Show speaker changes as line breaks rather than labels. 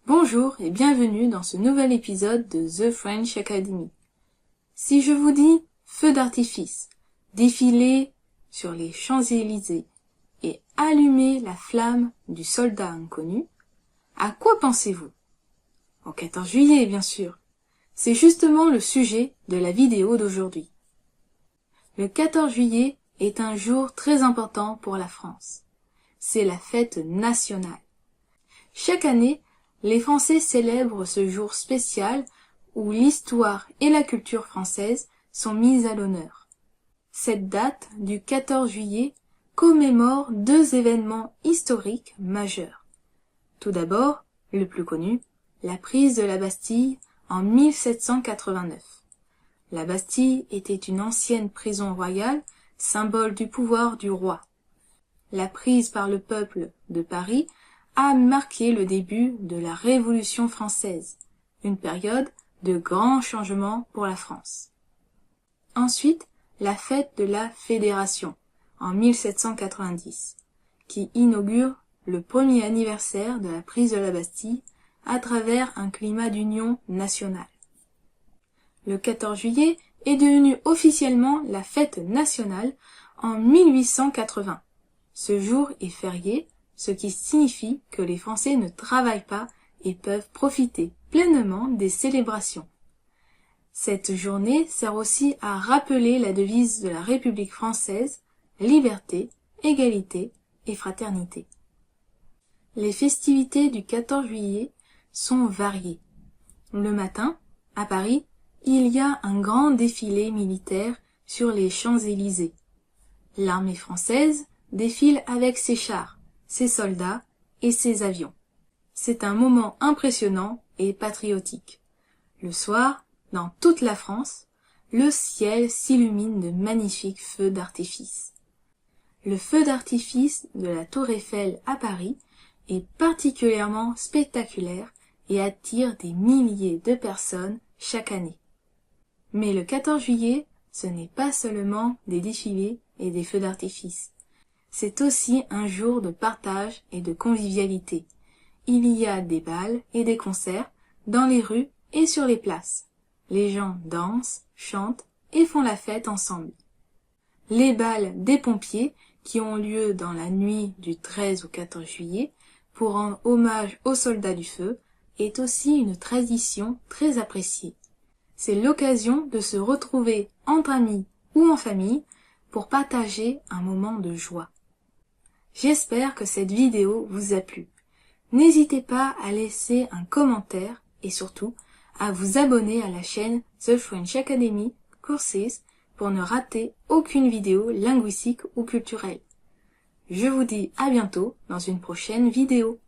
Bonjour et bienvenue dans ce nouvel épisode de The French Academy. Si je vous dis feu d'artifice, défiler sur les Champs-Élysées et allumer la flamme du soldat inconnu, à quoi pensez-vous? Au 14 juillet, bien sûr. C'est justement le sujet de la vidéo d'aujourd'hui. Le 14 juillet est un jour très important pour la France. C'est la fête nationale. Chaque année, les Français célèbrent ce jour spécial où l'histoire et la culture française sont mises à l'honneur. Cette date du 14 juillet commémore deux événements historiques majeurs. Tout d'abord, le plus connu, la prise de la Bastille en 1789. La Bastille était une ancienne prison royale, symbole du pouvoir du roi. La prise par le peuple de Paris a marqué le début de la Révolution française, une période de grands changements pour la France. Ensuite, la fête de la Fédération, en 1790, qui inaugure le premier anniversaire de la prise de la Bastille à travers un climat d'union nationale. Le 14 juillet est devenu officiellement la fête nationale en 1880. Ce jour est férié, ce qui signifie que les Français ne travaillent pas et peuvent profiter pleinement des célébrations. Cette journée sert aussi à rappeler la devise de la République française, liberté, égalité et fraternité. Les festivités du 14 juillet sont variées. Le matin, à Paris, il y a un grand défilé militaire sur les Champs-Élysées. L'armée française défile avec ses chars, ses soldats et ses avions. C'est un moment impressionnant et patriotique. Le soir, dans toute la France, le ciel s'illumine de magnifiques feux d'artifice. Le feu d'artifice de la Tour Eiffel à Paris est particulièrement spectaculaire et attire des milliers de personnes chaque année. Mais le 14 juillet, ce n'est pas seulement des défilés et des feux d'artifice. C'est aussi un jour de partage et de convivialité. Il y a des bals et des concerts dans les rues et sur les places. Les gens dansent, chantent et font la fête ensemble. Les bals des pompiers, qui ont lieu dans la nuit du 13 au 14 juillet, pour rendre hommage aux soldats du feu, est aussi une tradition très appréciée. C'est l'occasion de se retrouver entre amis ou en famille pour partager un moment de joie. J'espère que cette vidéo vous a plu. N'hésitez pas à laisser un commentaire et surtout à vous abonner à la chaîne The French Academy Courses pour ne rater aucune vidéo linguistique ou culturelle. Je vous dis à bientôt dans une prochaine vidéo.